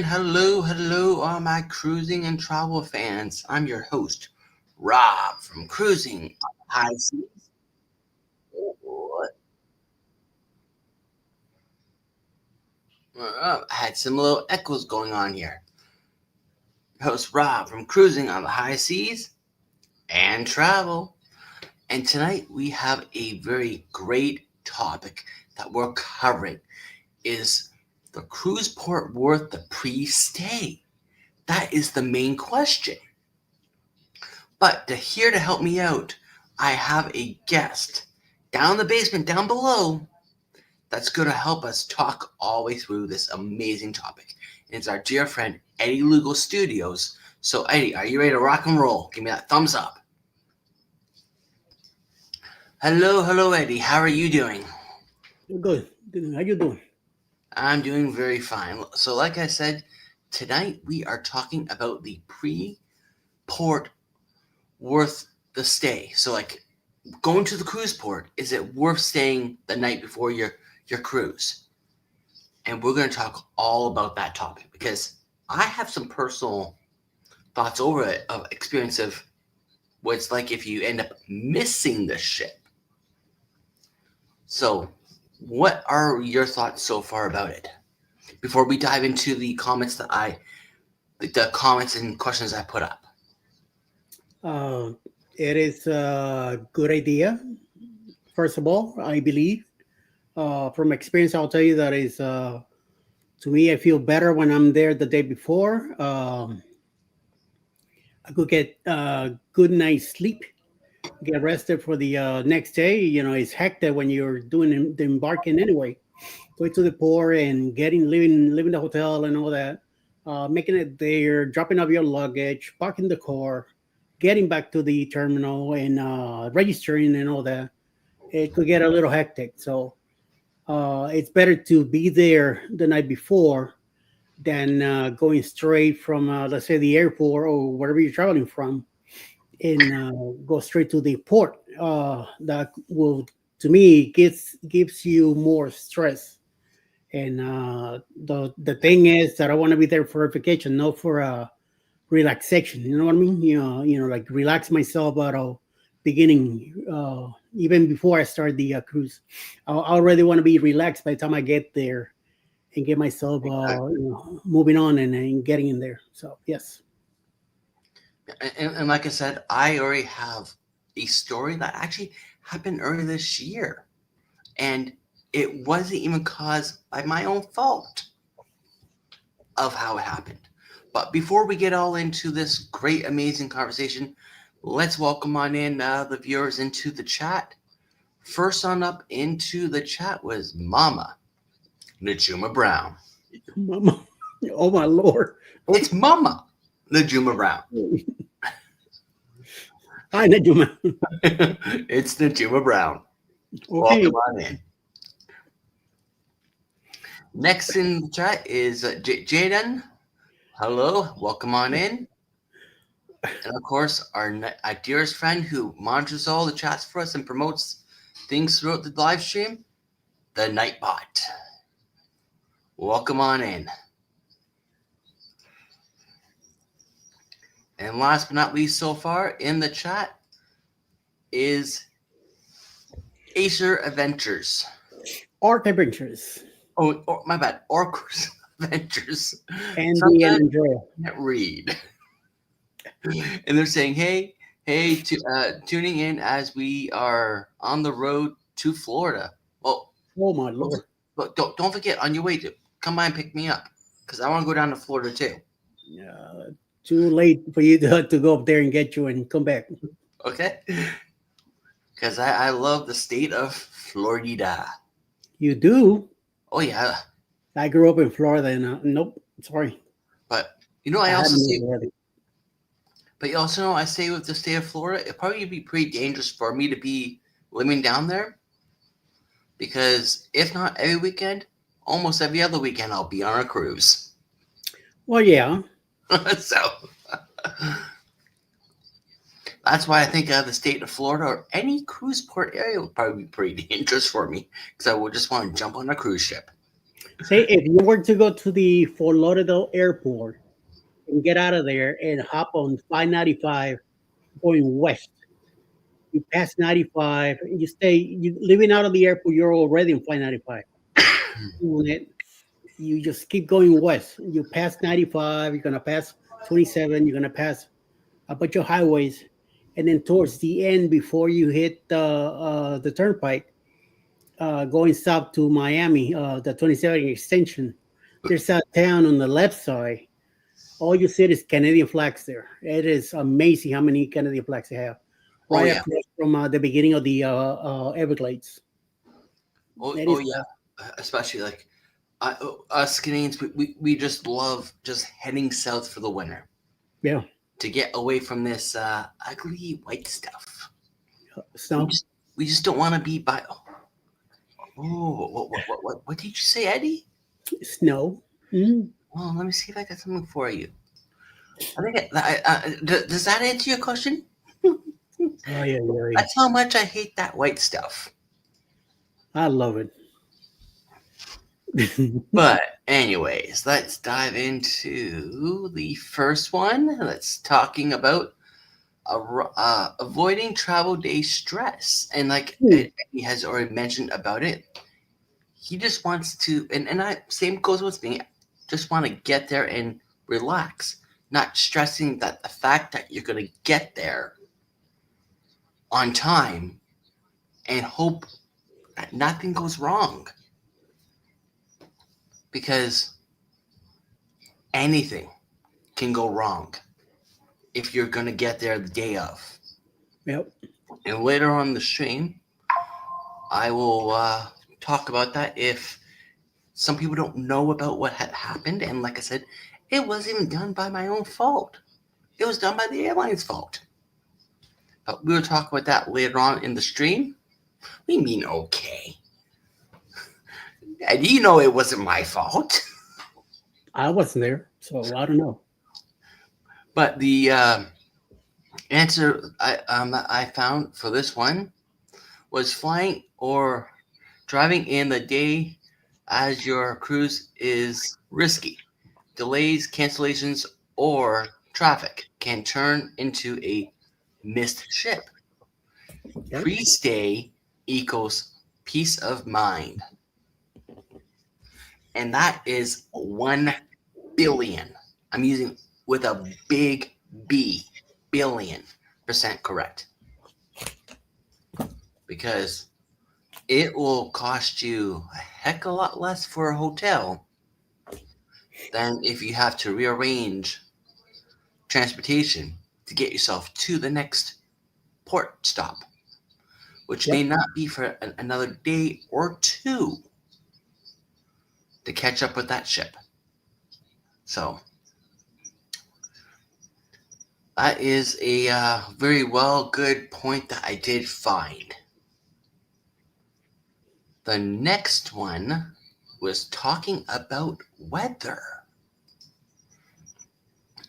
hello, all my cruising and travel fans. I'm your host, Rob from Cruising on the High Seas. I had some little echoes going on here. Host Rob from Cruising on the High Seas and Travel. And tonight we have a very great topic that we're covering is the cruise port worth the pre-stay? That is the main question. But here to help me out, I have a guest down in the basement, down below, that's going to help us talk all the way through this amazing topic. And it's our dear friend Eddie Lugo Studios. So, Eddie, are you ready to rock and roll? Give me that thumbs up. Hello, Eddie. How are you doing? Good. Good. How you doing? I'm doing very fine. So, like I said, tonight we are talking about the pre-port worth the stay. So, like, going to the cruise port, is it worth staying the night before your cruise? And we're going to talk all about that topic because I have some personal thoughts over it of experience of what it's like if you end up missing the ship. So, what are your thoughts so far about it? Before we dive into the comments the comments and questions I put up. Uh, it is a good idea. First of all, I believe from experience, I'll tell you that is to me. I feel better when I'm there the day before. I could get good night's sleep, get rested for the next day. You know, it's hectic when you're doing the embarking anyway. Going to the port and living the hotel and all that, making it there, dropping off your luggage, parking the car, getting back to the terminal and registering and all that. It could get a little hectic. So it's better to be there the night before than going straight from, let's say, the airport or wherever you're traveling from and go straight to the port. That will, to me, gives you more stress. And the thing is that I want to be there for a vacation, not for a relaxation. You know what I mean? Like relax myself out of beginning, even before I start the cruise. I already want to be relaxed by the time I get there and get myself moving on and getting in there. So yes. And like I said, I already have a story that actually happened earlier this year. And it wasn't even caused by my own fault of how it happened. But before we get all into this great, amazing conversation, let's welcome on in the viewers into the chat. First on up into the chat was Mama Najuma Brown. Mama, oh my lord! It's Mama Najuma Brown. Hi, Najuma. It's Najuma Brown. Okay. Welcome on in. Next in the chat is Jaden. Hello, welcome on in. And of course, our dearest friend who monitors all the chats for us and promotes things throughout the live stream, the Nightbot. Welcome on in. And last but not least so far in the chat is Acer Adventures. Arc Adventures. Oh, my bad. Orcus Adventures. Andy and Andrea. I can't read. And they're saying, hey, tuning in as we are on the road to Florida. Well, Oh my lord! but don't forget on your way to come by and pick me up because I want to go down to Florida too. Too late for you to go up there and get you and come back. Okay, because I love the state of Florida. You do? Oh yeah, I grew up in Florida, and nope, sorry. but I I also haven't say, already. but you also know I say with the state of Florida, it'd probably be pretty dangerous for me to be living down there because if not every weekend, almost every other weekend I'll be on a cruise. Well, yeah. So that's why I think the state of Florida or any cruise port area would probably be pretty dangerous for me because I would just want to jump on a cruise ship. Say if you were to go to the Fort Lauderdale airport and get out of there and hop on 595 going west, you pass 95, you stay, you living out of the airport, you're already in 595. You just keep going west. You pass 95, you're gonna pass 27, you're gonna pass a bunch of highways, and then towards the end, before you hit the turnpike, going south to Miami, the 27 extension, there's a town on the left side. All you see is Canadian flags there. It is amazing how many Canadian flags they have Oh right yeah. across from the beginning of the Everglades. It Oh is. yeah. Especially like us Canadians, we just love just heading south for the winter Yeah, to get away from this ugly white stuff. We snow, just we just don't want to be by. Oh, what did you say, Eddie? snow. Mm. Well, let me see if I got something for you. I think does that answer your question? Oh yeah, yeah. That's how much I hate that white stuff. I love it. But anyways, let's dive into the first one. Let's talking about avoiding travel day stress, and like Hmm. he has already mentioned about it, he just wants to, and I same goes with me. Just want to get there and relax, not stressing that the fact that you're gonna get there on time and hope that nothing goes wrong because anything can go wrong if you're gonna get there the day of. Yep. And later on the stream, I will talk about that if some people don't know about what had happened. And like I said, it wasn't even done by my own fault. It was done by the airline's fault. But we will talk about that later on in the stream. We mean okay. And you know it wasn't my fault. I wasn't there, so I don't know. But the answer I found for this one was flying or driving in the day as your cruise is risky. Delays, cancellations, or traffic can turn into a missed ship. Yep. Pre stay equals peace of mind. And that is 1 billion. I'm using with a big B, billion% correct. Because it will cost you a heck of a lot less for a hotel than if you have to rearrange transportation to get yourself to the next port stop, which may Yep. not be for another day or two to catch up with that ship. So that is a very well good point that I did find. The next one was talking about weather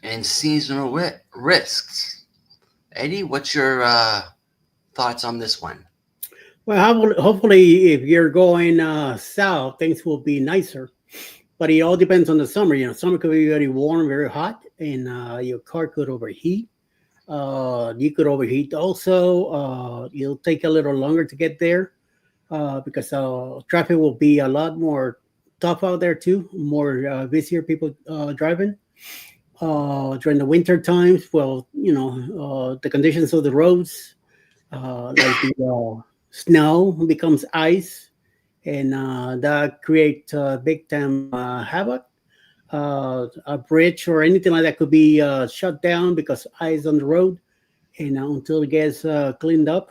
and seasonal risks. Eddie, what's your thoughts on this one? Well, hopefully, if you're going south, things will be nicer. But it all depends on the summer. You know, summer could be very warm, very hot, and your car could overheat. You could overheat also. It'll take a little longer to get there because traffic will be a lot more tough out there too. More busier people driving during the winter times. Well, you know, the conditions of the roads, like the snow becomes ice, and that creates big time havoc. A bridge or anything like that could be shut down because ice on the road, and until it gets cleaned up,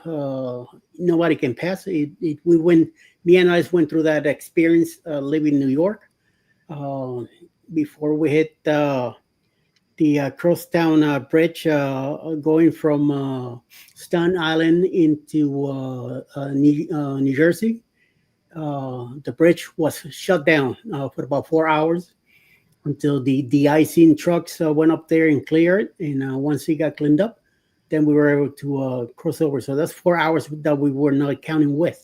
nobody can pass it. We went, me and I went through that experience living in New York uh, before we hit the Crosstown Bridge going from Staten Island into New Jersey. The bridge was shut down for about 4 hours until the icing trucks went up there and cleared it. And once it got cleaned up, then we were able to cross over. So that's 4 hours that we were not counting with.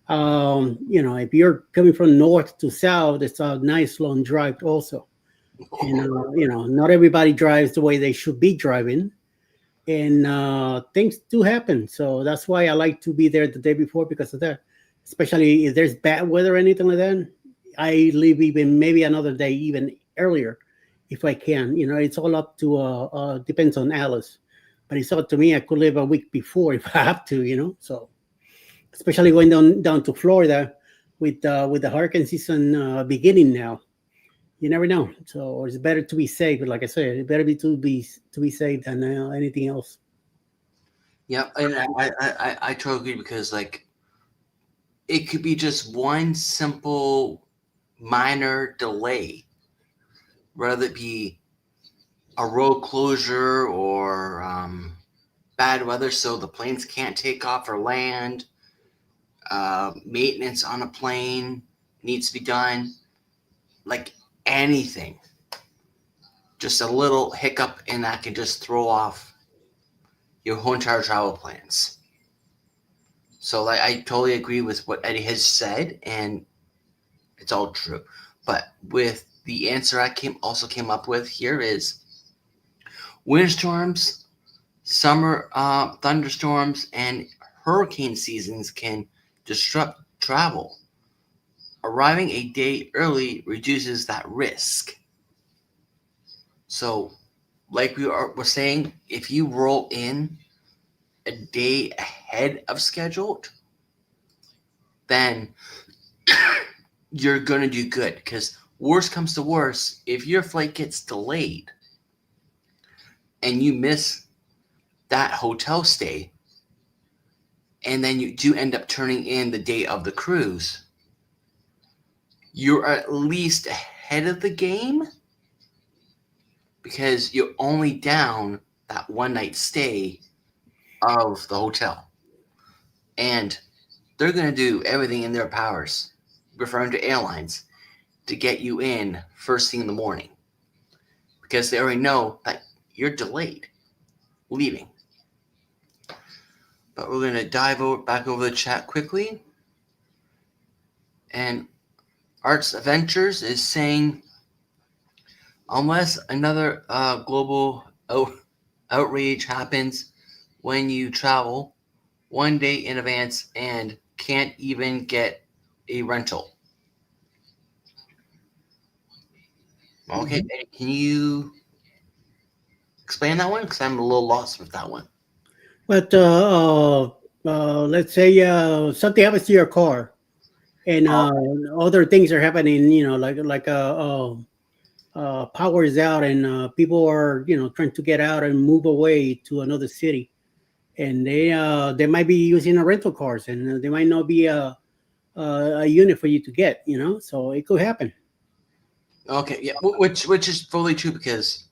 If you're coming from north to south, it's a nice long drive also. And not everybody drives the way they should be driving, and things do happen. So that's why I like to be there the day before because of that. Especially if there's bad weather or anything like that, I leave even maybe another day even earlier if I can. It's all up to depends on Alice, but it's up to me. I could leave a week before if I have to. So especially going down to Florida with the hurricane season beginning now. You never know. So it's better to be safe. Like I said, it better be to be safe than anything else. Yep, and I totally agree because like it could be just one simple minor delay, whether it be a road closure or bad weather, so the planes can't take off or land. Maintenance on a plane needs to be done. Like anything, just a little hiccup, and that can just throw off your whole entire travel plans. So like, I totally agree with what Eddie has said, and it's all true. But with the answer I came up with here is windstorms, summer thunderstorms, and hurricane seasons can disrupt travel. Arriving a day early reduces that risk. So, like we're saying, if you roll in a day ahead of scheduled, then you're gonna do good. Because worst comes to worst, if your flight gets delayed and you miss that hotel stay, and then you do end up turning in the day of the cruise, you're at least ahead of the game because you're only down that one night stay of the hotel. And they're going to do everything in their powers, referring to airlines, to get you in first thing in the morning because they already know that you're delayed leaving. But we're going to back over the chat quickly. And Arts Adventures is saying, unless another global outrage happens when you travel one day in advance and can't even get a rental. Okay, can you explain that one? Because I'm a little lost with that one. But let's say something happens to your car, and other things are happening. Power is out, and people are trying to get out and move away to another city, and they might be using a rental cars, and there might not be a unit for you to get. So it could happen. Okay, yeah, which is fully true because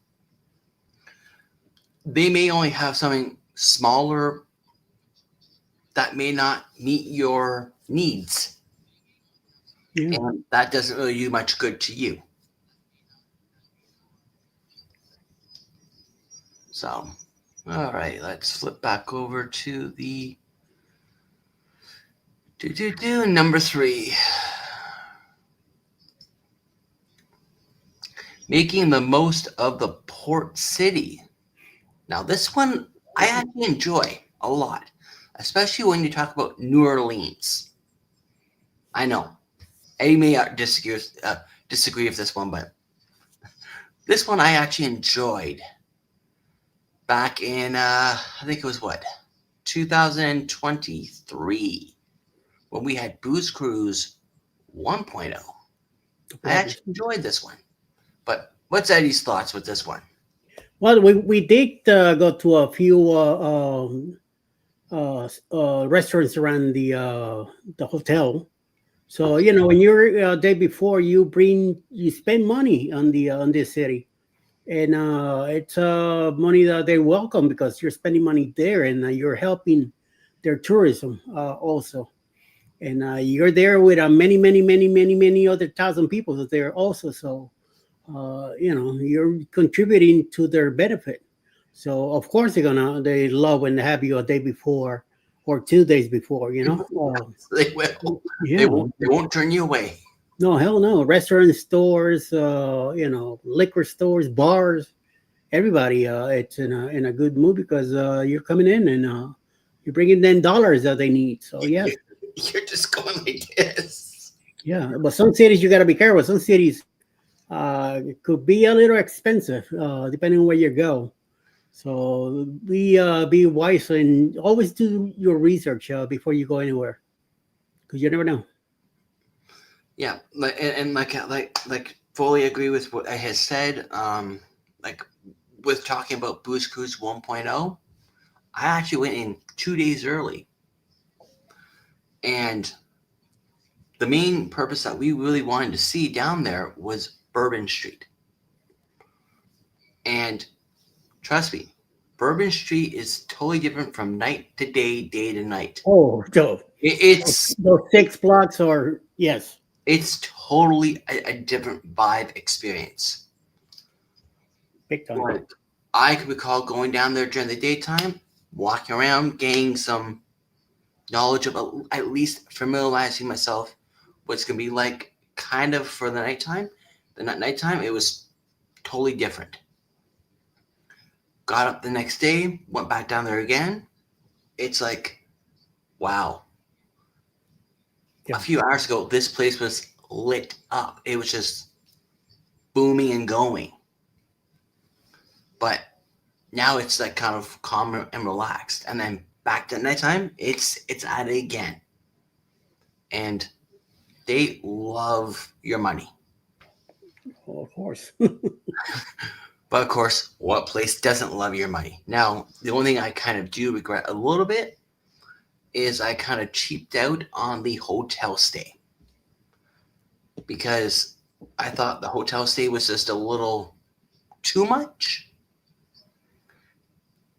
they may only have something smaller that may not meet your needs, Yeah. and that doesn't really do much good to you. So, all right, let's flip back over to the number 3. Making the most of the port city. Now, this one I actually enjoy a lot, especially when you talk about New Orleans. I know Eddie may disagree with this one, but this one I actually enjoyed back in I think it was 2023 when we had Booze Cruise 1.0. I actually enjoyed this one. But what's Eddie's thoughts with this one? Well, we did go to a few restaurants around the hotel. So when you're day before, you spend money on this city, and it's money that they welcome because you're spending money there, and you're helping their tourism also. And you're there with many, many, many, many, many other thousand people that there also. So you're contributing to their benefit. So of course they love when they have you a day before or 2 days before. They will. They Yeah. won't. They won't turn you away. No, hell no. Restaurant stores, liquor stores, bars, everybody. It's in a good mood because you're coming in and you're bringing them dollars that they need. So yes, You're just going like this. yeah. But some cities you got to be careful. Some cities it could be a little expensive depending on where you go. So be wise and always do your research before you go anywhere because you never know. Yeah, and like fully agree with what I has said. Like with talking about Boost Cruise 1.0, I actually went in 2 days early, and the main purpose that we really wanted to see down there was Bourbon Street. And trust me, Bourbon Street is totally different from night to day, day to night. Oh, so It's those 6 blocks are yes, it's totally a different vibe experience. big time. Like, I could recall going down there during the daytime, walking around, gaining some knowledge of at least familiarizing myself what it's gonna be like kind of for the nighttime. The nighttime it was totally different. Got up the next day, went back down there again. It's like, wow. Yeah. A few hours ago, this place was lit up. It was just booming and going. But now it's like kind of calm and relaxed. And then back to nighttime, it's at it again. And they love your money. Oh, of course. But of course, what place doesn't love your money? Now, the only thing I kind of do regret a little bit is I kind of cheaped out on the hotel stay because I thought the hotel stay was just a little too much.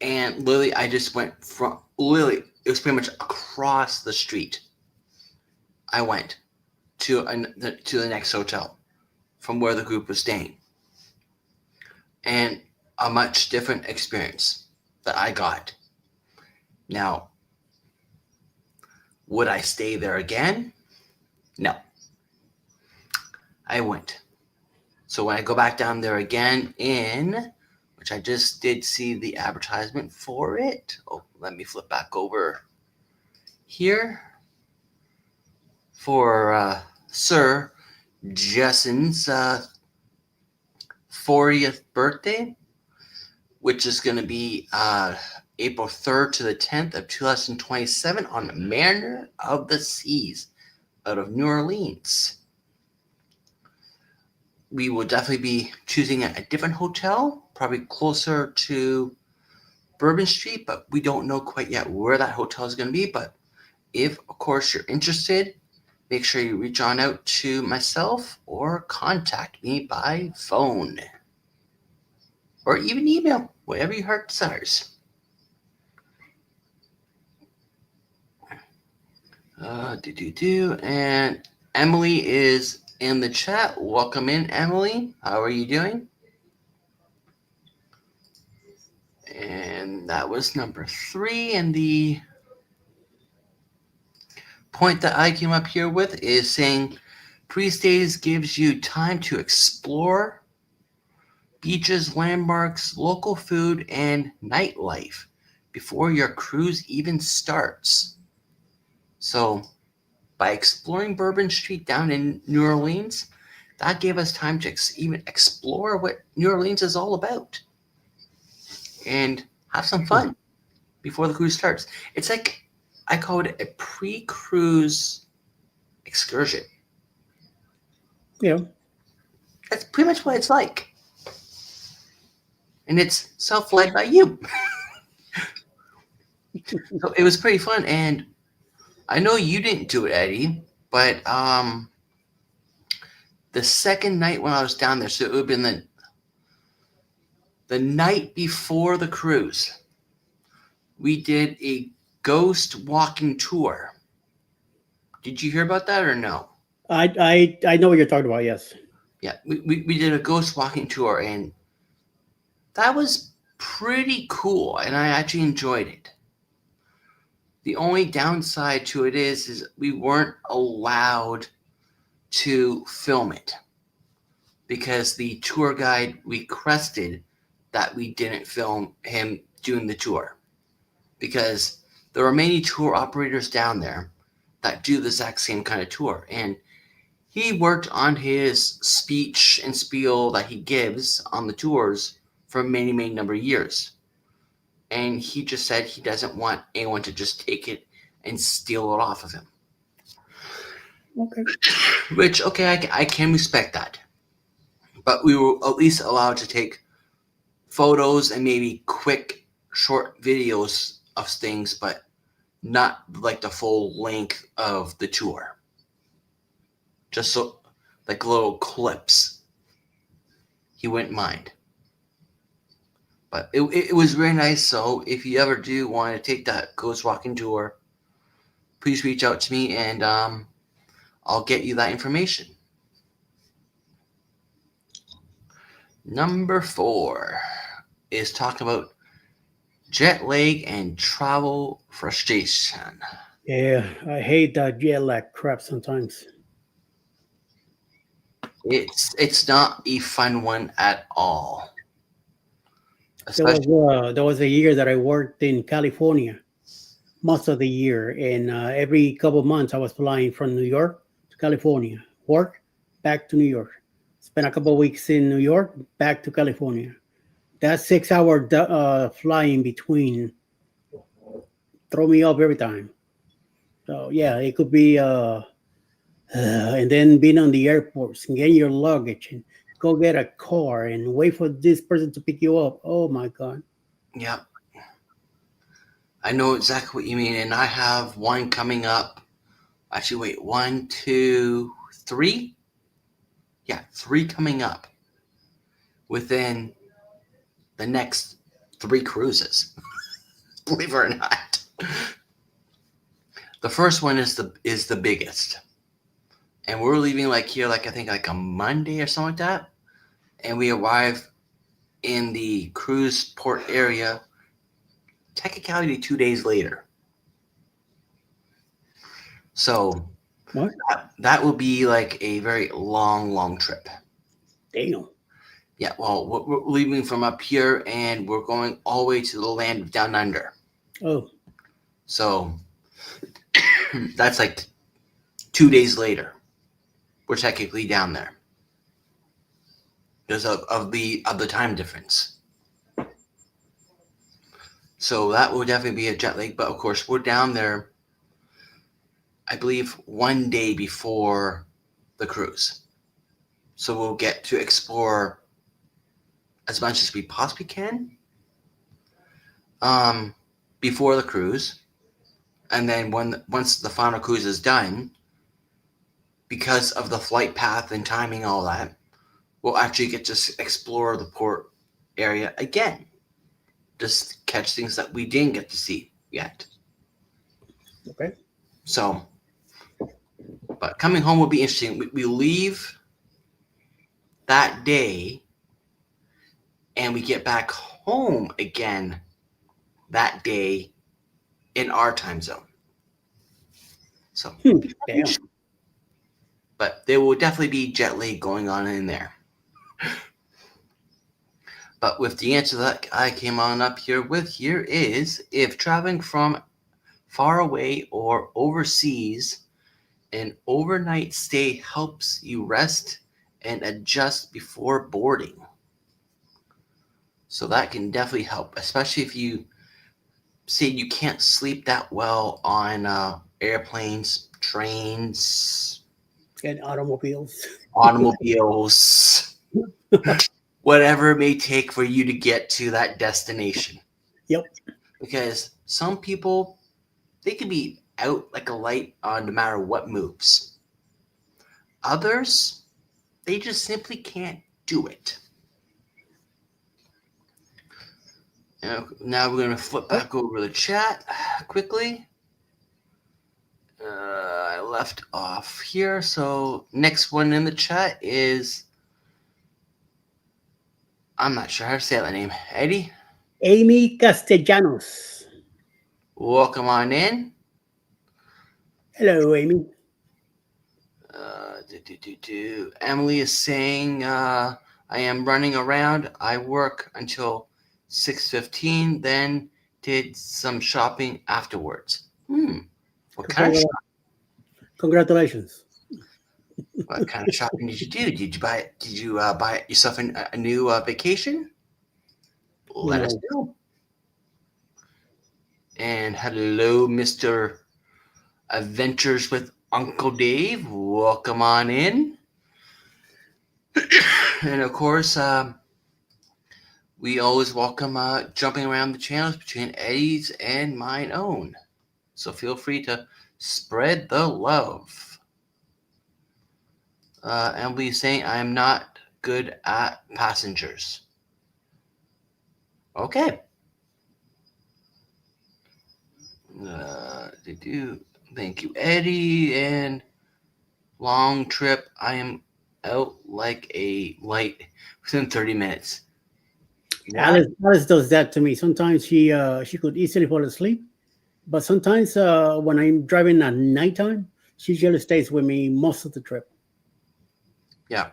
And literally, I just went from literally, it was pretty much across the street. I went to the next hotel from where the group was staying. And a much different experience that I got. Now, would I stay there again? No. I wouldn't. So when I go back down there again which I just did see the advertisement for it. Oh, let me flip back over here for Sir Justin's 40th birthday, which is going to be April 3rd to the 10th of 2027 on Mariner of the Seas out of New Orleans. We will definitely be choosing a different hotel, probably closer to Bourbon Street, but we don't know quite yet where that hotel is going to be. But if, of course, you're interested, make sure you reach on out to myself or contact me by phone or even email, whatever your heart desires. And Emily is in the chat. Welcome in, Emily. How are you doing? And that was number 3. And the point that I came up here with is saying pre-stays gives you time to explore beaches, landmarks, local food, and nightlife before your cruise even starts. So by exploring Bourbon Street down in New Orleans, that gave us time to even explore what New Orleans is all about and have some fun before the cruise starts. It's like, I call it a pre-cruise excursion. Yeah. That's pretty much what it's like. And it's self-led by you. So it was pretty fun. And I know you didn't do it, Eddie, but the second night when I was down there, so it would have been the night before the cruise, we did a ghost walking tour. Did you hear about that or no? I know what you're talking about. Yes. Yeah, we did a ghost walking tour, and that was pretty cool, and I actually enjoyed it. The only downside to it is we weren't allowed to film it because the tour guide requested that we didn't film him doing the tour, because there are many tour operators down there that do the exact same kind of tour, and he worked on his speech and spiel that he gives on the tours for many number of years, and he just said he doesn't want anyone to just take it and steal it off of him. Okay. Which, okay, I can respect that. But we were at least allowed to take photos and maybe quick, short videos of things, but not like the full length of the tour. Just so, like little clips. He wouldn't mind. But it was very nice. So if you ever do want to take that ghost walking tour, please reach out to me and I'll get you that information. Number 4 is talking about jet lag and travel frustration. Yeah, I hate that jet lag crap sometimes. It's not a fun one at all. There was a year that I worked in California, most of the year, and every couple of months I was flying from New York to California, work, back to New York, spent a couple of weeks in New York, back to California. That 6 hour flying between throw me up every time. So yeah, it could be, and then being on the airports and getting your luggage and go get a car and wait for this person to pick you up. Oh my god. Yeah, I know exactly what you mean, and I have one coming up. Actually, wait, 1, 2, 3. Yeah, 3 coming up within the next 3 cruises. Believe it or not. The first one is the biggest, and we're leaving like here, like I think like a Monday or something like that, and we arrive in the cruise port area technically 2 days later. So What? that will be like a very long trip. Damn. Yeah, well, we're leaving from up here and we're going all the way to the land of down under. Oh. So that's like 2 days later. We're technically down there because of the time difference. So that will definitely be a jet lag. But of course, we're down there, I believe, 1 day before the cruise. So we'll get to explore as much as we possibly can before the cruise. And then once the final cruise is done, because of the flight path and timing, all that, we'll actually get to explore the port area again. Just catch things that we didn't get to see yet. Okay. So, but coming home will be interesting. We leave that day and we get back home again that day in our time zone. So, Damn. but there will definitely be jet lag going on in there. But with the answer that I came on up here with here is, if traveling from far away or overseas, an overnight stay helps you rest and adjust before boarding. So that can definitely help, especially if you say you can't sleep that well on airplanes, trains, And automobiles. automobiles, whatever it may take for you to get to that destination. Yep. Because some people, they can be out like a light on no matter what moves. Others, they just simply can't do it. Now we're going to flip back over the chat quickly. I left off here. So next one in the chat is, I'm not sure how to say that name. Eddie? Amy Castellanos. Welcome on in. Hello, Amy. Emily is saying, I am running around. I work until 6:15, then did some shopping afterwards. What kind of Congratu- Congratulations. what kind of shopping did you do? Did you buy yourself a new vacation? Let us No, know. And hello, Mr. Adventures with Uncle Dave. Welcome on in. And of course, we always welcome jumping around the channels between Eddie's and mine own. So feel free to spread the love. Emily's saying, I am not good at passengers. Okay. Did you? Thank you, Eddie. And long trip. I am out like a light within 30 minutes. Yeah. Alice does that to me. Sometimes she could easily fall asleep, but sometimes when I'm driving at nighttime, she usually stays with me most of the trip Yeah.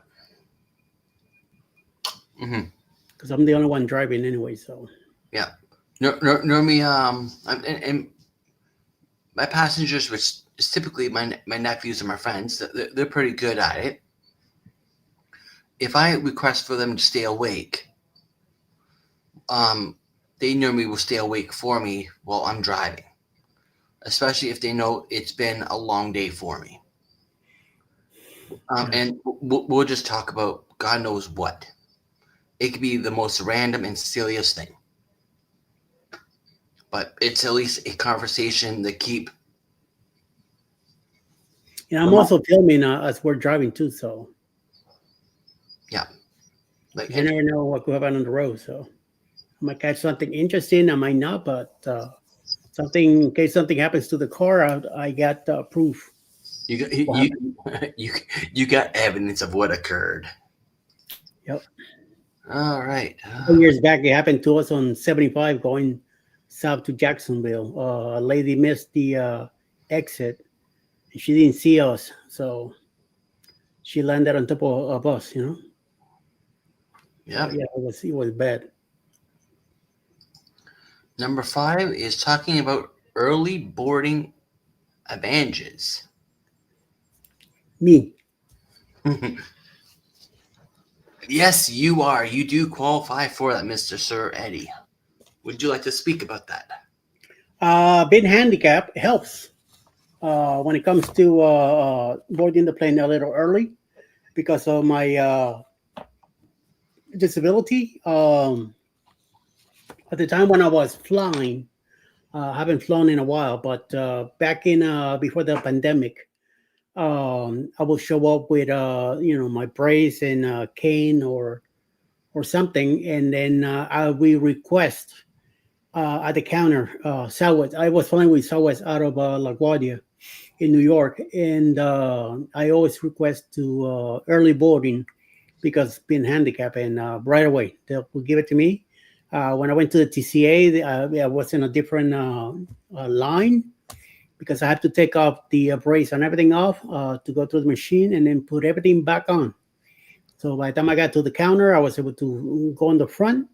Mm-hmm. because I'm the only one driving anyway. So Yeah. Normally, and my passengers, which is typically my nephews and my friends, they're pretty good at it. If I request for them to stay awake, um, they normally will stay awake for me while I'm driving, especially if they know it's been a long day for me. And we'll just talk about God knows what. It could be the most random and silliest thing, but it's at least a conversation to keep and I'm them up. also filming as we're driving too. So Yeah, like you never know what could happen on the road. So I might catch something interesting. I might not, but something in case something happens to the car, I got proof. you got What happened? you got evidence of what occurred. Yep. All right. Some years back, it happened to us on 75 going south to Jacksonville. A lady missed the exit and she didn't see us. So she landed on top of us, you know? So Yep. yeah, it was bad. Number 5 is talking about early boarding advantages. Me. Yes, you are. You do qualify for that, Mr. Sir Eddie. Would you like to speak about that? Being handicapped helps when it comes to boarding the plane a little early because of my disability. At the time when I was flying, I haven't flown in a while, but back in before the pandemic, I will show up with my brace and cane or something, and then I will request at the counter Southwest. I was flying with Southwest out of LaGuardia in New York, and I always request to early boarding because being handicapped, and right away they will give it to me. When I went to the TCA, I was in a different line because I had to take off the brace and everything off to go through the machine and then put everything back on. So by the time I got to the counter, I was able to go on the front.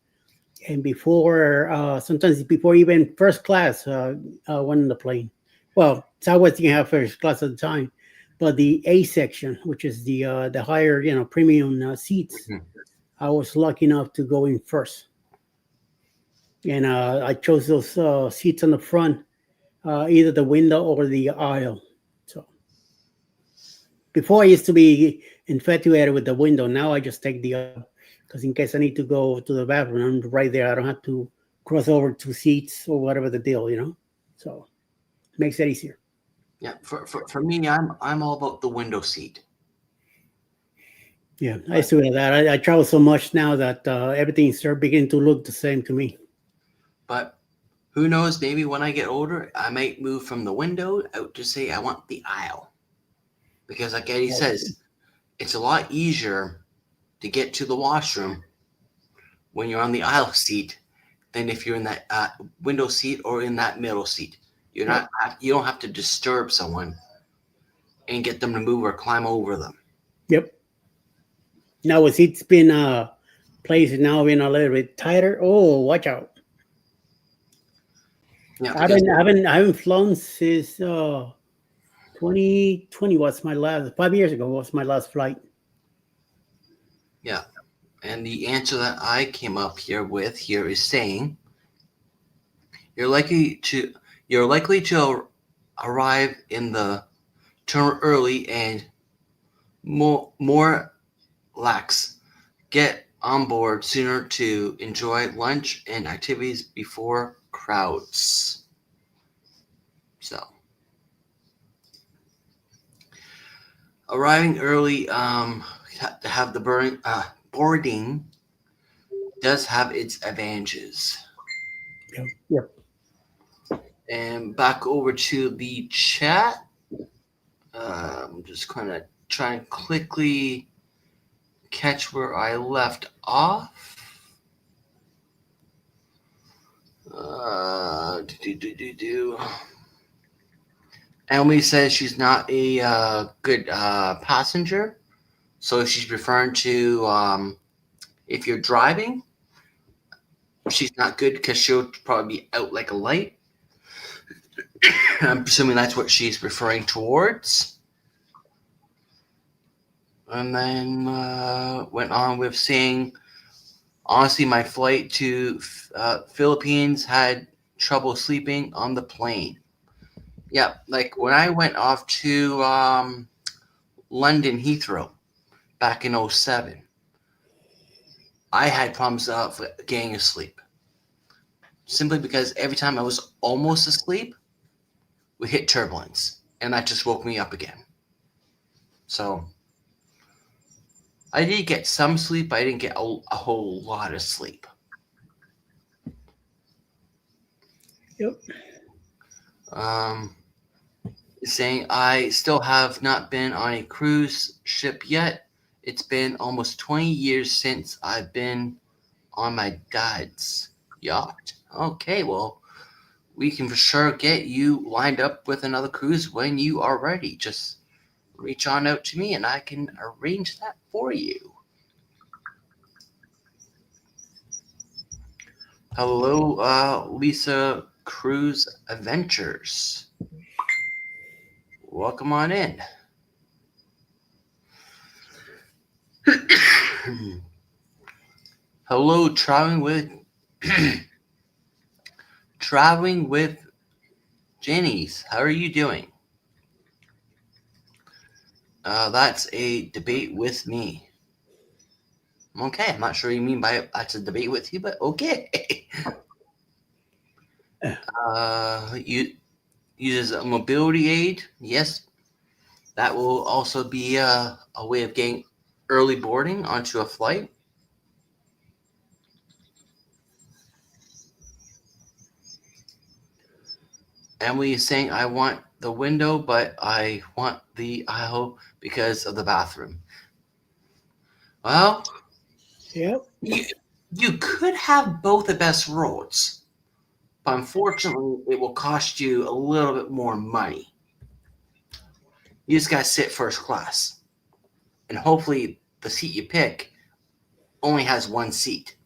And before, sometimes before even first class went on the plane. Well, Southwest didn't have first class at the time, but the A section, which is the higher, premium seats, Mhm. I was lucky enough to go in first. And I chose those seats on the front, either the window or the aisle. So before I used to be infatuated with the window. Now I just take the aisle because in case I need to go to the bathroom, I'm right there. I don't have to cross over two seats or whatever the deal, So it makes it easier. Yeah. For me, I'm all about the window seat. Yeah, I But used to do that. I travel so much now that everything starts beginning to look the same to me. but who knows? Maybe when I get older, I might move from the window out to say I want the aisle because, like Eddie says, it's a lot easier to get to the washroom when you're on the aisle seat than if you're in that window seat or in that middle seat. You're Yep. not. You don't have to disturb someone and get them to move or climb over them. Yep. Now, as it's been place is now been a little bit tighter. Oh, watch out! Yeah, I haven't flown since 2020 was my last 5 years ago was my last flight. Yeah. And the answer that I came up here with here is saying you're likely to arrive in the turn early and more lax. Get on board sooner to enjoy lunch and activities before crowds. So arriving early to have the boarding does have its advantages. Yep. And back over to the chat. I'm just kind of trying to quickly catch where I left off. Emily says she's not a good passenger. So she's referring to if you're driving, she's not good because she'll probably be out like a light. I'm presuming that's what she's referring towards. And then went on with saying, honestly, my flight to Philippines had trouble sleeping on the plane. Yeah, like when I went off to London Heathrow back in 2007, I had problems getting asleep. Simply because every time I was almost asleep, we hit turbulence, and that just woke me up again. So I did get some sleep, but I didn't get a whole lot of sleep. Yep. Saying I still have not been on a cruise ship yet. It's been almost 20 years since I've been on my dad's yacht. Okay, well, we can for sure get you lined up with another cruise when you are ready. Just reach on out to me and I can arrange that for you. Hello, Lisa Cruise Adventures. Welcome on in. Hello, traveling with Jenny's. How are you doing? That's a debate with me. Okay, I'm not sure what you mean by that's a debate with you, but okay. You uses a mobility aid. Yes, that will also be a way of getting early boarding onto a flight. Emily is saying, I want the window, but I want the aisle because of the bathroom. Well, yep. You could have both the best roads, but unfortunately, it will cost you a little bit more money. You just got to sit first class. And hopefully, the seat you pick only has one seat.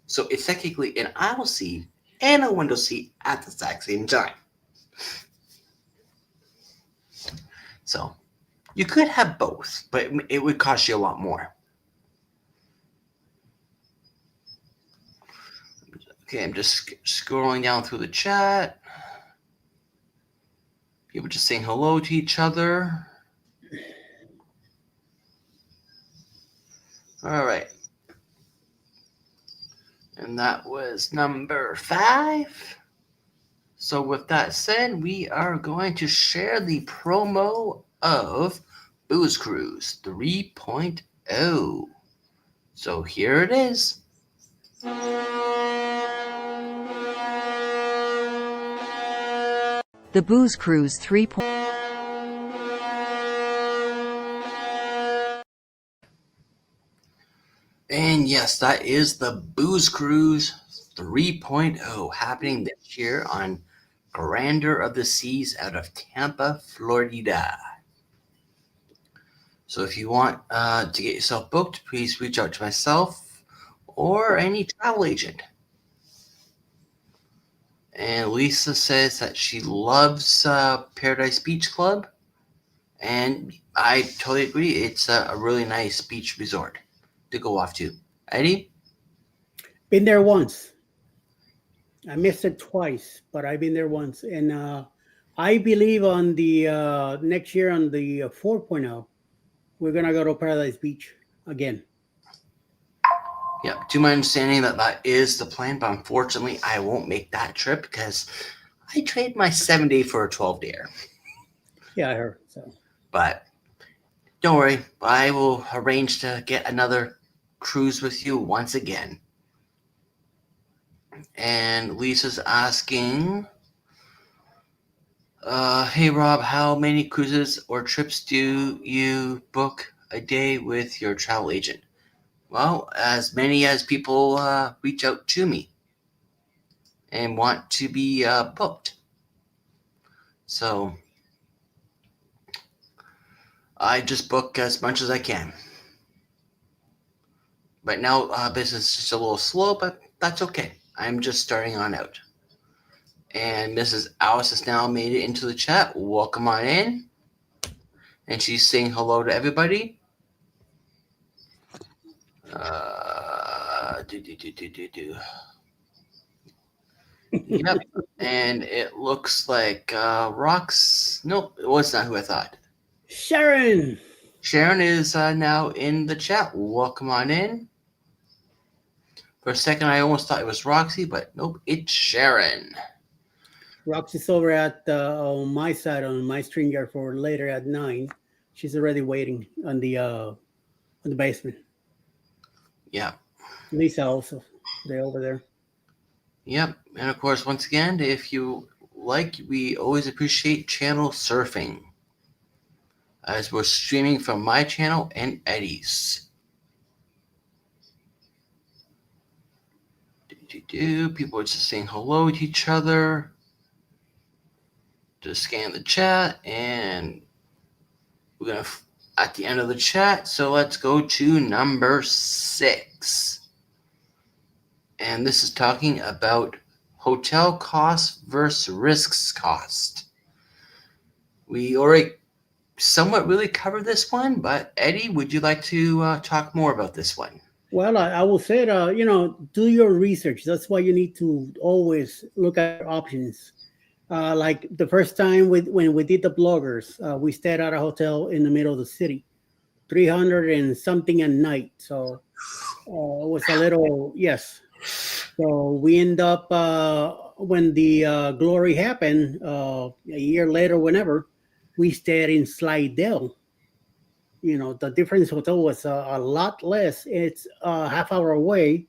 So it's technically an aisle seat and a window seat at the exact same time. So you could have both, but it would cost you a lot more. Okay, I'm just scrolling down through the chat. People just saying hello to each other. All right. And that was number 5. So with that said, we are going to share the promo of Booze Cruise 3.0. So here it is. The Booze Cruise 3.0. And yes, that is the Booze Cruise 3.0 happening this year on Grandeur of the Seas out of Tampa, Florida. So if you want to get yourself booked, please reach out to myself or any travel agent. And Lisa says that she loves Paradise Beach Club. And I totally agree. It's a really nice beach resort to go off to. Eddie? Been there once. I missed it twice, but I've been there once. And I believe on the next year on the 4.0, we're going to go to Paradise Beach again. Yep. To my understanding, that is the plan, but unfortunately, I won't make that trip because I trade my 7-day for a 12-day. Yeah, I heard. So, But don't worry, I will arrange to get another cruise with you once again. And Lisa's asking, hey Rob, how many cruises or trips do you book a day with your travel agent? Well, as many as people reach out to me and want to be booked. So I just book as much as I can. But now business is just a little slow, but that's okay. I'm just starting on out. And Mrs. Alice has now made it into the chat. Welcome on in. And she's saying hello to everybody. Yep. And it looks like Rox. Nope, it was not who I thought. Sharon. Sharon is now in the chat. Welcome on in. For a second, I almost thought it was Roxy, but nope, it's Sharon. Roxy's over at on my side on my StreamYard for later at 9. She's already waiting on the basement. Yeah. Lisa also, they're over there. Yep. And of course, once again, if you like, we always appreciate channel surfing, as we're streaming from my channel and Eddie's. People are just saying hello to each other. Just scan the chat, and we're gonna at the end of the chat. So let's go to number 6, and this is talking about hotel cost versus risks cost. We already somewhat really covered this one, but Eddie, would you like to talk more about this one? Well, I will say, do your research. That's why you need to always look at options. Like the first time when we did the bloggers, we stayed at a hotel in the middle of the city, 300 and something a night. So it was a little, yes. So we end up, when the glory happened, a year later, whenever, we stayed in Slidell. The difference hotel was a lot less. It's a half hour away,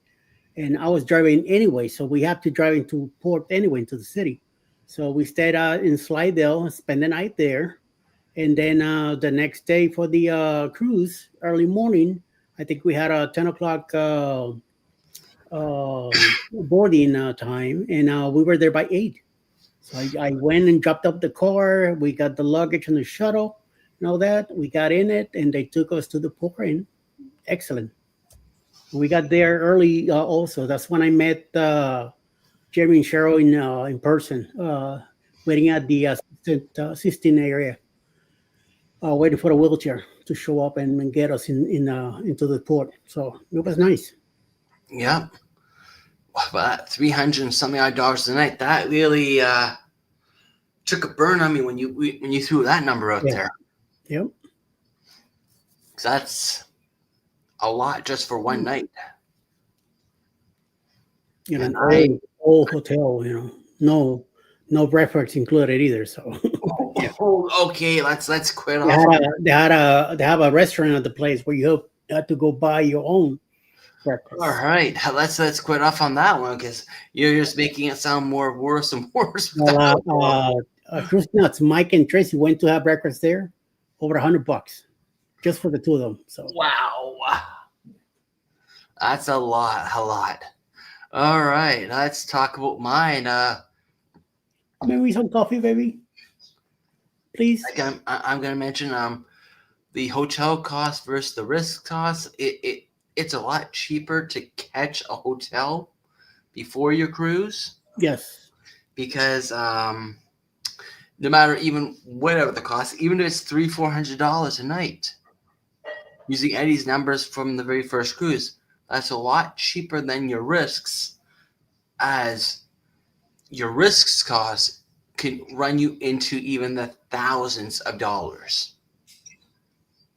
and I was driving anyway, so we have to drive into port anyway, into the city. So we stayed in Slidell, spent the night there, and then the next day for the cruise, early morning, I think we had a 10 o'clock boarding time, and we were there by 8. So I went and dropped up the car. We got the luggage on the shuttle and all that. We got in it, and they took us to the port. And excellent. We got there early also. That's when I met Jeremy and Cheryl in person, waiting at the assistant area, waiting for the wheelchair to show up and get us into the port. So it was nice. Yeah. But $300 and something odd dollars a night, that really took a burn on me when you threw that number out there. Yep. That's a lot just for one night. An old hotel, no breakfast included either. So okay, let's quit off. They have a restaurant at the place where you had to go buy your own breakfast. All right, let's quit off on that one because you're just making it sound worse and worse. Cruise Nuts, Mike and Tracy went to have breakfast there, over $100 just for the two of them. So wow, that's a lot. All right, let's talk about mine. Maybe some coffee, baby, please. I'm gonna mention the hotel cost versus the risk cost, it's a lot cheaper to catch a hotel before your cruise Yes. because no matter even whatever the cost, even if it's $300-400 a night, using Eddie's numbers from the very first cruise, that's a lot cheaper than your risks, as your risks cost can run you into even the thousands of dollars.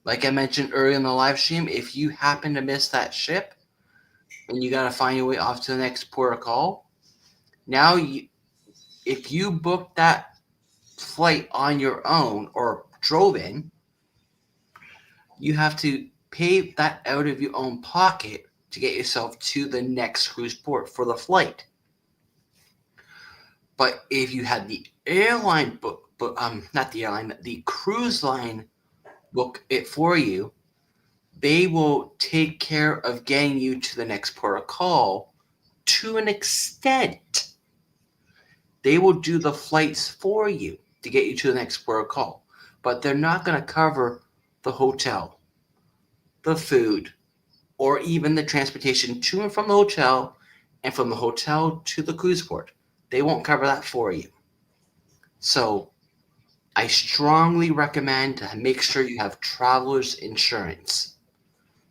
Like I mentioned earlier in the live stream, if you happen to miss that ship and you got to find your way off to the next port of call, now if you book that flight on your own or drove in, you have to pay that out of your own pocket to get yourself to the next cruise port for the flight. But if you had the airline not the airline, the cruise line book it for you, they will take care of getting you to the next port of call to an extent. They will do the flights for you to get you to the next port of call, but they're not going to cover the hotel, the food, or even the transportation to and from the hotel and from the hotel to the cruise port. They won't cover that for you. So I strongly recommend to make sure you have traveler's insurance,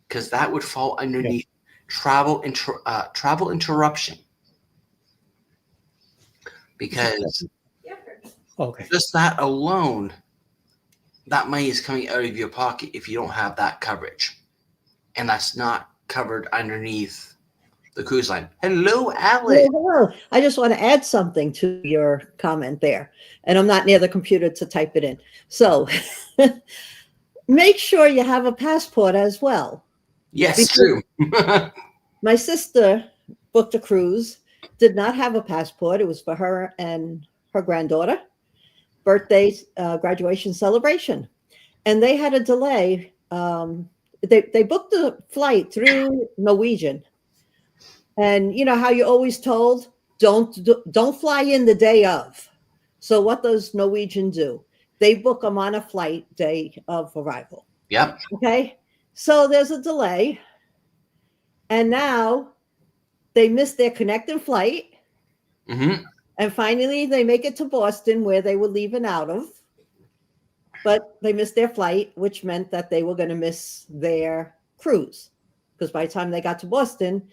because that would fall underneath travel interruption. Because Okay. just that alone, that money is coming out of your pocket if you don't have that coverage. And that's not covered underneath the cruise line. Hello, Alice. Hello. I just want to add something to your comment there. And I'm not near the computer to type it in. So make sure you have a passport as well. Yes, true. My sister booked a cruise, did not have a passport. It was for her and her granddaughter, birthday, graduation celebration. And they had a delay. They booked the flight through Norwegian. And you know how you're always told, don't fly in the day of. So what does Norwegian do? They book them on a flight day of arrival. Yep. Okay. So there's a delay. And now they missed their connecting flight. Mm-hmm. And finally they make it to Boston, where they were leaving out of. But they missed their flight, which meant that they were going to miss their cruise. Because by the time they got to Boston,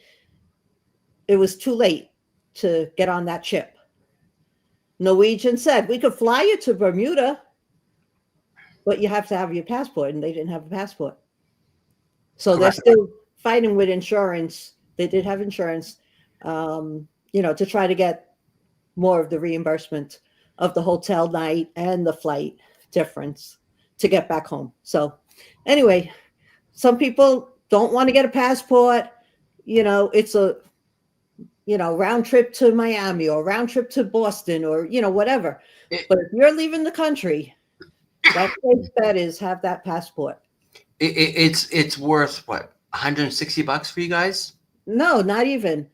it was too late to get on that ship. Norwegian said, we could fly you to Bermuda, but you have to have your passport. And they didn't have a passport. So Correct. They're still fighting with insurance. They did have insurance, to try to get more of the reimbursement of the hotel night and the flight difference to get back home. So anyway, some people don't want to get a passport. It's a round trip to Miami or round trip to Boston or, whatever. But if you're leaving the country, that safe bet is have that passport. It's worth what, $160 for you guys? No, not even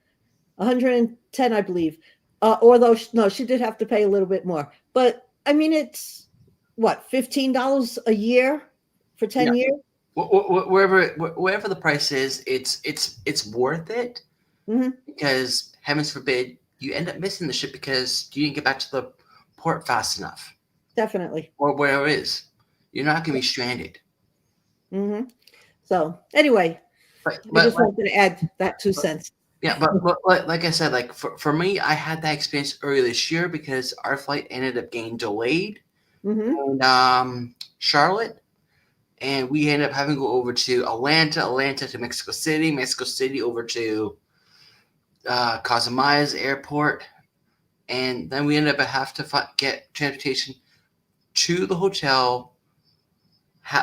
110, I believe. Although no, she did have to pay a little bit more. But I mean, it's what, $15 a year for 10 years? Wherever the price is, it's worth it. Mm-hmm. Because heavens forbid you end up missing the ship because you didn't get back to the port fast enough. Definitely. Or wherever it is. You're not going to be stranded. Mm-hmm. So anyway, I just wanted to add that 2 cents. Yeah, but like I said, like for me, I had that experience earlier this year because our flight ended up getting delayed in Charlotte. And we ended up having to go over to Atlanta to Mexico City over to Cozumel Airport, and then we ended up have to get transportation to the hotel,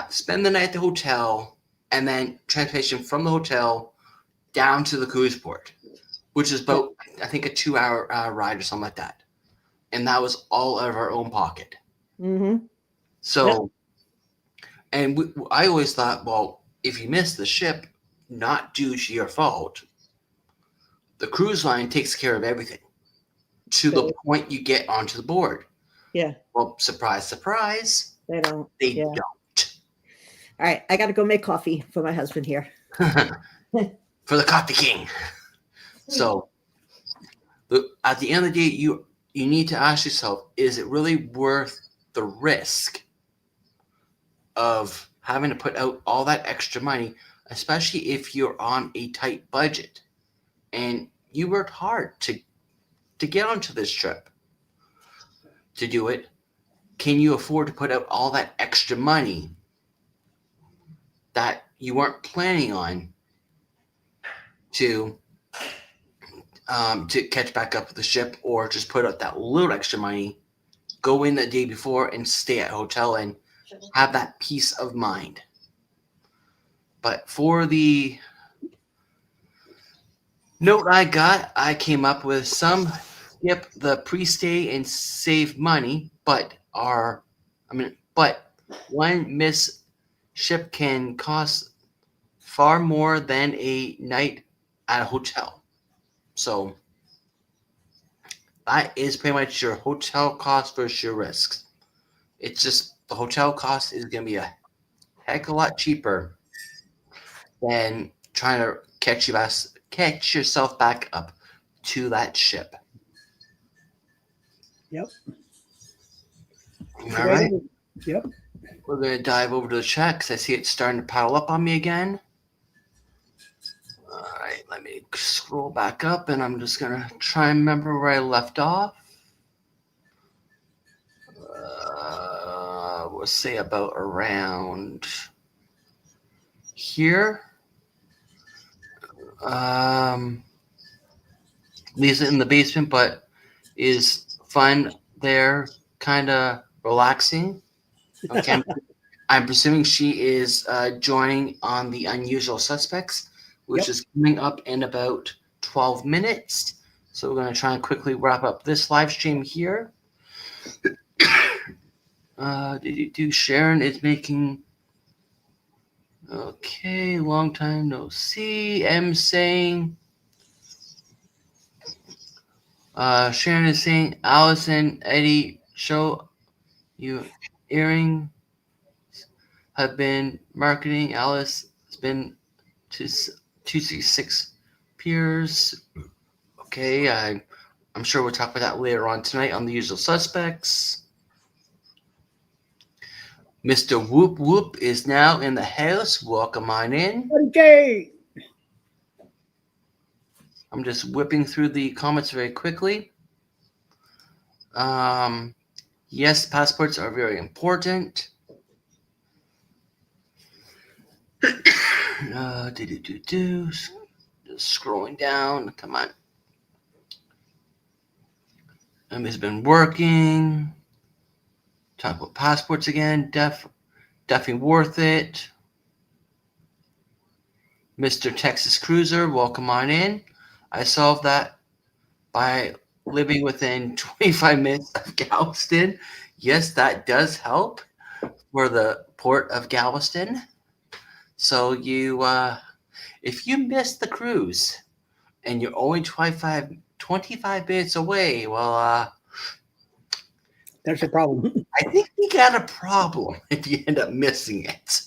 spend the night at the hotel, and then transportation from the hotel down to the cruise port, which is about, I think, a 2-hour ride or something like that. And that was all out of our own pocket. Mm-hmm. So, and I always thought, well, if you miss the ship, not due to your fault, the cruise line takes care of everything to the point you get onto the board. Yeah. Well, surprise, surprise. They don't. They don't. All right, I got to go make coffee for my husband here. For the Coffee King. So, at the end of the day, you need to ask yourself: is it really worth the risk of having to put out all that extra money, especially if you're on a tight budget and you worked hard to get onto this trip to do it? Can you afford to put out all that extra money that you weren't planning on to catch back up with the ship, or just put out that little extra money, go in the day before and stay at a hotel and have that peace of mind? But for the note I came up with some skip the pre-stay and save money, but one miss ship can cost far more than a night at a hotel. So that is pretty much your hotel cost versus your risks. It's just the hotel cost is going to be a heck of a lot cheaper than trying to catch yourself back up to that ship. Yep. All right. Yep. We're going to dive over to the chat because I see it's starting to pile up on me again. All right, let me scroll back up, and I'm just going to try and remember where I left off. We'll say about around here. Lisa in the basement, but is fun there, kind of relaxing. Okay. I'm presuming she is joining on the Unusual Suspects, which is coming up in about 12 minutes. So we're going to try and quickly wrap up this live stream here. Sharon is making... Okay, long time no see. M saying... Sharon is saying, Allison, Eddie, show you earring have been marketing. Alice has been to 266 peers. Okay, I'm sure we'll talk about that later on tonight on The Usual Suspects. Mr. Whoop Whoop is now in the house. Welcome on in. Okay. I'm just whipping through the comments very quickly. Yes, passports are very important. Just scrolling down. Come on. Emmy's been working. Talk about passports again. Definitely worth it. Mr. Texas Cruiser, welcome on in. I solved that by living within 25 minutes of Galveston. Yes, that does help for the port of Galveston. So you, if you miss the cruise and you're only 25 minutes away, well, That's a problem. I think you got a problem if you end up missing it.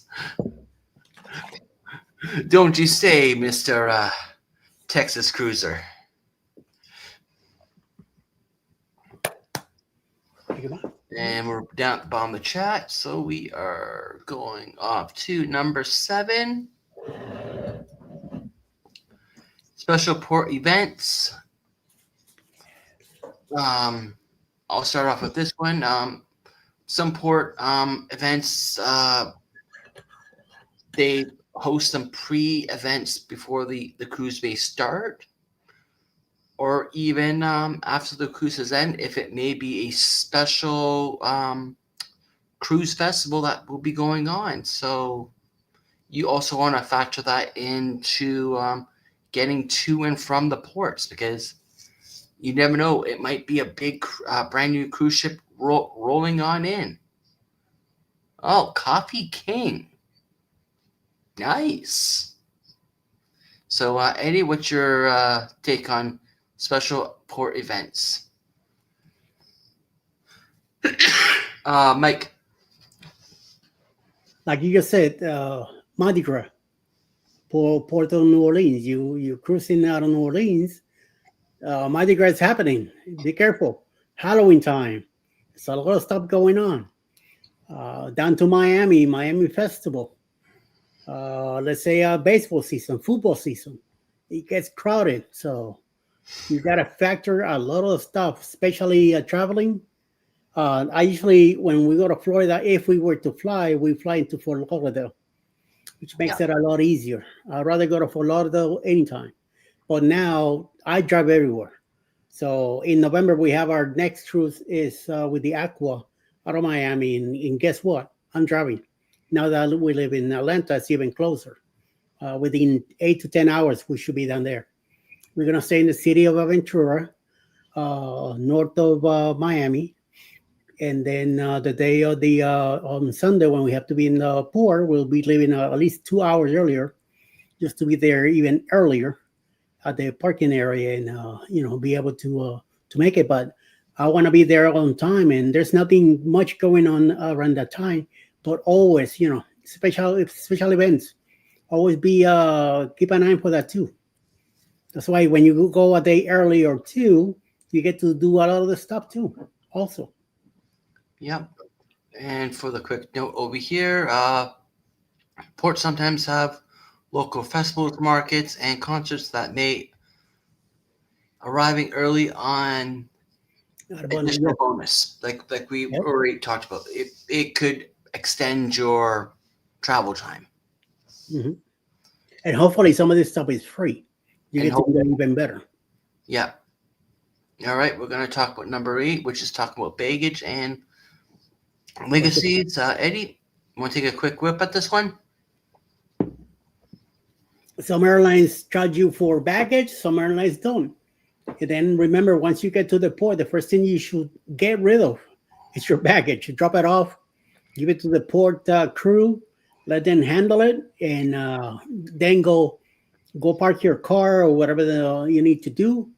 Don't you say, Mr. Texas Cruiser? And we're down at the bottom of the chat, so we are going off to number 7. Special port events. I'll start off with this one. Some port events, they host some pre-events before the cruise may start, or even after the cruises end, if it may be a special cruise festival that will be going on. So you also want to factor that into getting to and from the ports, because you never know. It might be a big brand new cruise ship rolling on in. Oh, Coffee King. Nice. So, Eddie, what's your take on special port events? Mike, like you just said, Mardi Gras, Puerto New Orleans. You cruising out of New Orleans. Mardi Gras is happening. Be careful. Halloween time. There's a lot of stuff going on. Down to Miami Festival. Let's say baseball season, football season. It gets crowded. So you got to factor a lot of stuff, especially traveling. I usually, when we go to Florida, if we were to fly, we fly into Fort Lauderdale, which makes Yeah. it a lot easier. I'd rather go to Fort Lauderdale anytime. But now I drive everywhere. So in November, we have our next cruise is with the Aqua out of Miami. And guess what? I'm driving. Now that we live in Atlanta, it's even closer. Within 8 to 10 hours, we should be down there. We're going to stay in the city of Aventura, north of Miami. And then the day of the on Sunday, when we have to be in the port, we'll be leaving at least 2 hours earlier, just to be there even earlier at the parking area and be able to make it. But I want to be there on time, and there's nothing much going on around that time. But always, special events, always be keep an eye for that too. That's why when you go a day early or two, you get to do a lot of the stuff too. Also, Yep. And for the quick note over here, ports sometimes have local festivals, markets, and concerts that may arriving early on not about additional bonus. Like we Yep. already talked about. It could extend your travel time. Mhm. And hopefully some of this stuff is free. You And get to do that even better. Yeah. All right, we're going to talk about number 8, which is talking about baggage and legacies. Eddie, want to take a quick whip at this one? Some airlines charge you for baggage, some airlines don't. And then remember, once you get to the port, the first thing you should get rid of is your baggage. You drop it off, give it to the port crew, let them handle it, and then go park your car or whatever you need to do.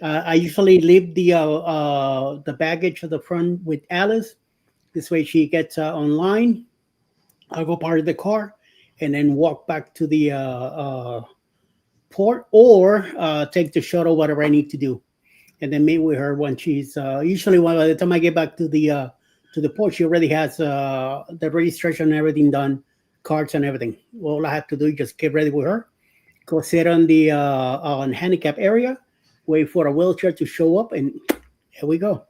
I usually leave the baggage at the front with Alice. This way she gets online. I'll go park the car and then walk back to the port or take the shuttle, whatever I need to do, and then meet with her when she's usually by the time I get back to the port, she already has the registration and everything done, cards and everything. All I have to do is just get ready with her, go sit on the on handicap area, wait for a wheelchair to show up, and here we go.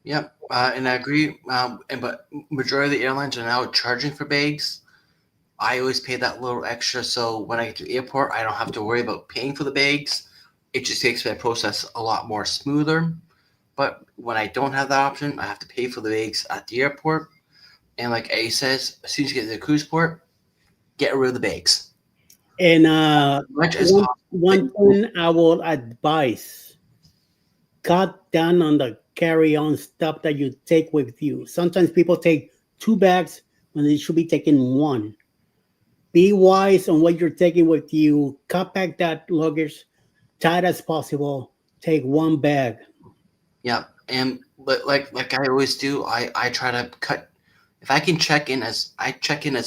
Yep, and I agree. But majority of the airlines are now charging for bags. I always pay that little extra, so when I get to the airport, I don't have to worry about paying for the bags. It just makes my process a lot more smoother. But when I don't have that option, I have to pay for the bags at the airport. And like A says, as soon as you get to the cruise port, get rid of the bags. And As much as one thing I will advise: cut down on the carry-on stuff that you take with you. Sometimes people take 2 bags when they should be taking 1. Be wise on what you're taking with you. Cut back that luggage tight as possible. Take 1 bag. Yeah, and but like I always do, I try to cut. If I can check in as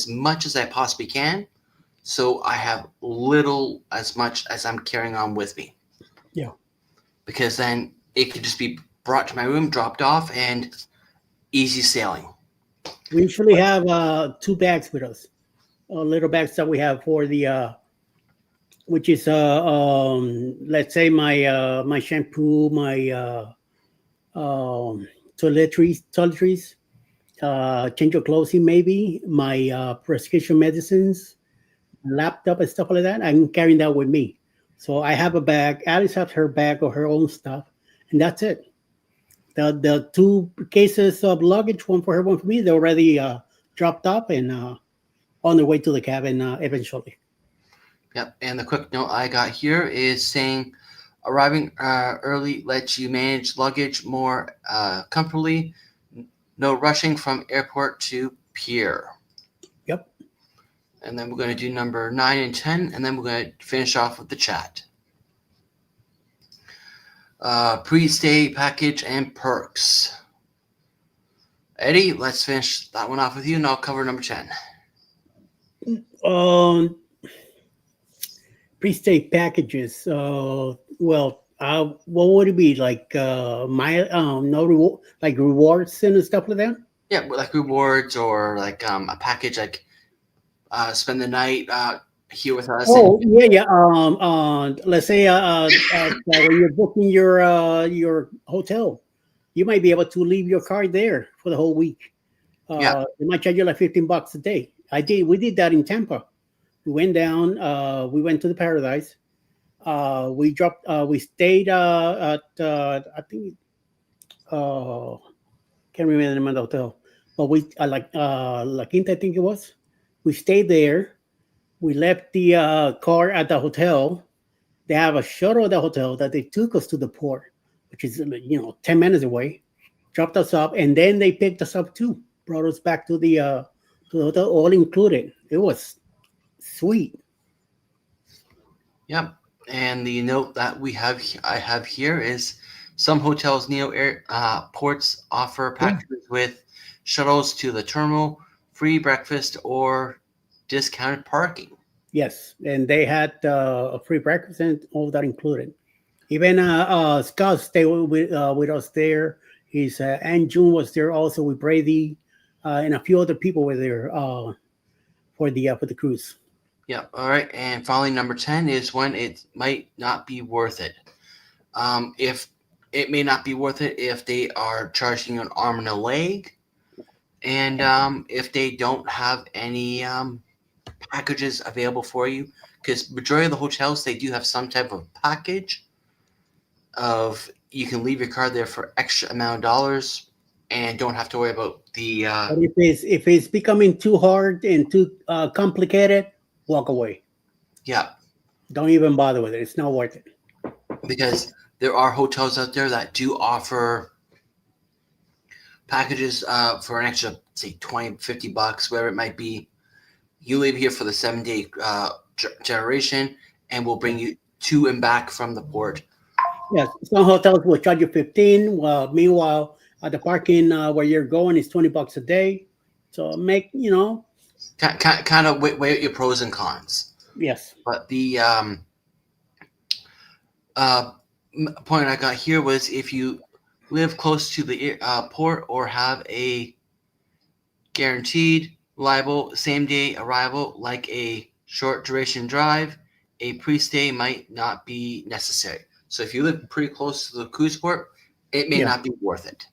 much as I possibly can, so I have little as much as I'm carrying on with me. Yeah. Because then it could just be brought to my room, dropped off, and easy sailing. We usually have 2 bags with us. Little bags that we have for the which is let's say my shampoo, my toiletries, change of clothing, maybe my prescription medicines, laptop and stuff like that. I'm carrying that with me. So I have a bag. Alice has her bag or her own stuff, and that's it. The 2 cases of luggage, one for her, one for me, they're already dropped off and on their way to the cabin eventually. Yep. And the quick note I got here is saying arriving early lets you manage luggage more comfortably. No rushing from airport to pier. Yep. And then we're going to do number 9 and 10, and then we're going to finish off with the chat. Pre-stay package and perks. Eddie, let's finish that one off with you, and I'll cover number 10. Um, pre-stay packages. Well, what would it be like? My no reward, like rewards and stuff like that. Yeah, like rewards or like a package like spend the night here with us and Oh yeah, yeah. Let's say when you're booking your hotel, you might be able to leave your car there for the whole week. yeah, They might charge you like $15 a day. We did that in Tampa. We went down. We went to the Paradise. We stayed at I think can't remember the name of the hotel, but we like La Quinta, I think it was. We stayed there. We left the car at the hotel. They have a shuttle at the hotel that they took us to the port, which is 10 minutes away. Dropped us off, and then they picked us up too. Brought us back to the hotel, all included. It was sweet. yep. And the note that I have here is some hotels, Neo Air ports offer Yeah. packages with shuttles to the terminal, free breakfast, or discounted parking. Yes, and they had a free breakfast and all that included. Even Scott stayed with us there. His Aunt June was there also with Brady, and a few other people were there for the cruise. Yep. All right. And finally, number 10 is when it might not be worth it. If it may not be worth it if they are charging you an arm and a leg, and if they don't have any packages available for you, because majority of the hotels they do have some type of package of you can leave your car there for extra amount of dollars and don't have to worry about the But if it's becoming too hard and too complicated, walk away. yeah, Don't even bother with it. It's not worth it. because there are hotels out there that do offer packages for an extra say 20 $50 whatever it might be. You leave here for the 7 day generation and we'll bring you to and back from the port. Yes, some hotels will charge you 15. Well, meanwhile, at the parking where you're going is $20 a day. So Kind of weigh your pros and cons. yes. But the point I got here was if you live close to the port or have a guaranteed reliable same day arrival like a short duration drive, a pre-stay might not be necessary. So if you live pretty close to the cruise port, it may Yeah. not be worth it.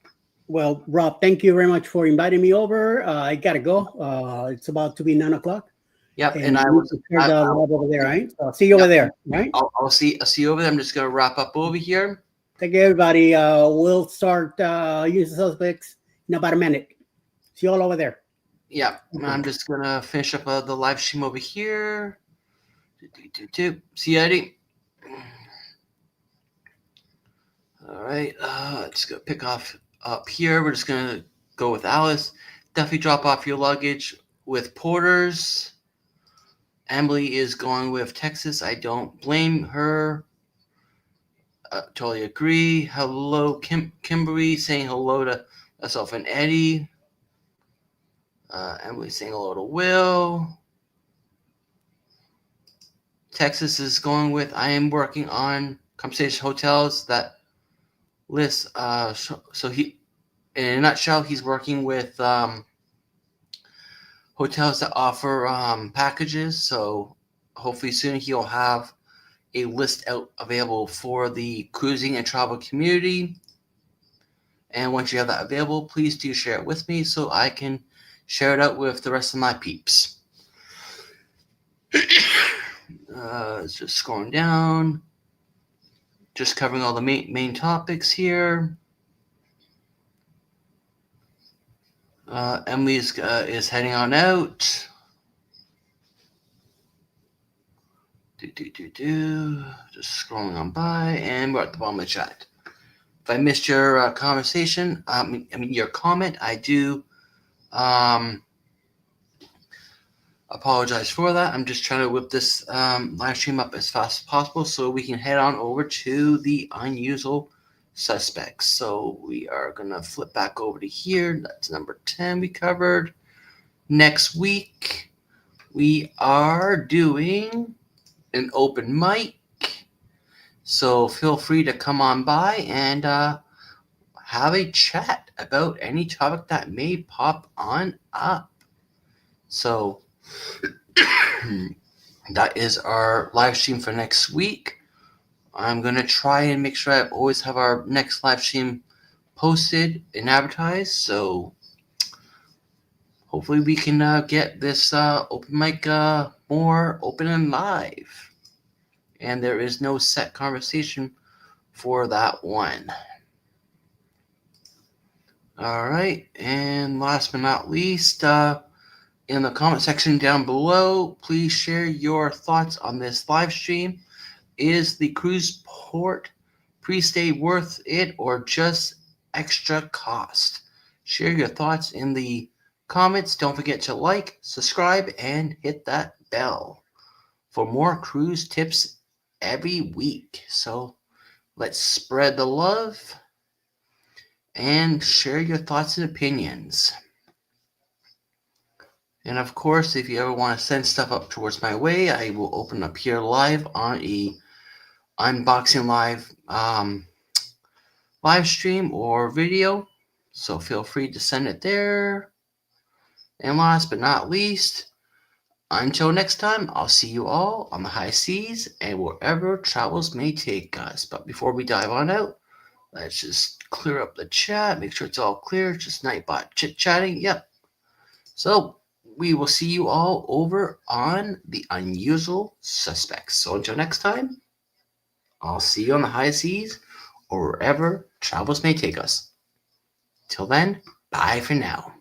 Well, Rob, thank you very much for inviting me over. I gotta go. It's about to be 9 o'clock, Yep, and and I we was prepared the lab over there. Right? So I'll see you over Yep. there. Right? I'll see you over there. I'm just gonna wrap up over here. Thank you, everybody. We'll start using suspects in about a minute. See you all over there. Yeah, I'm just gonna finish up the live stream over here. See you, Eddie. All right, just gonna pick off up here. We're just gonna go with Alice. Definitely drop off your luggage with porters. Emily is going with Texas. I don't blame her. Totally agree. Hello, Kimberly saying hello to myself and Eddie. Emily saying hello to Will. Texas is going with I am working on conversation hotels that list. So he, in a nutshell, he's working with hotels that offer packages. So hopefully soon he'll have a list out available for the cruising and travel community. And once you have that available, please do share it with me so I can share it out with the rest of my peeps. Just scrolling down, just covering all the main topics here. Emily is heading on out. Just scrolling on by, and we're at the bottom of the chat. If I missed your conversation, your comment, I do apologize for that. I'm just trying to whip this live stream up as fast as possible so we can head on over to the unusual suspects. So we are going to flip back over to here. That's number 10 we covered. Next week, we are doing an open mic. So feel free to come on by and have a chat about any topic that may pop on up. So that is our live stream for next week. I'm going to try and make sure I always have our next live stream posted and advertised. So hopefully we can get this open mic more open and live. And there is no set conversation for that one. All right. And last but not least, in the comment section down below, please share your thoughts on this live stream. Is the cruise port pre-stay worth it or just extra cost? Share your thoughts in the comments. Don't forget to like, subscribe, and hit that bell for more cruise tips every week. So let's spread the love and share your thoughts and opinions. And of course, if you ever want to send stuff up towards my way, I will open up here live on a unboxing live stream or video. So feel free to send it there. And last but not least, until next time, I'll see you all on the high seas and wherever travels may take us. But before we dive on out, let's just clear up the chat, make sure it's all clear. Just Nightbot chit-chatting. Yep. So we will see you all over on the Unusual Suspects. So until next time, I'll see you on the high seas or wherever travels may take us. Till then, bye for now.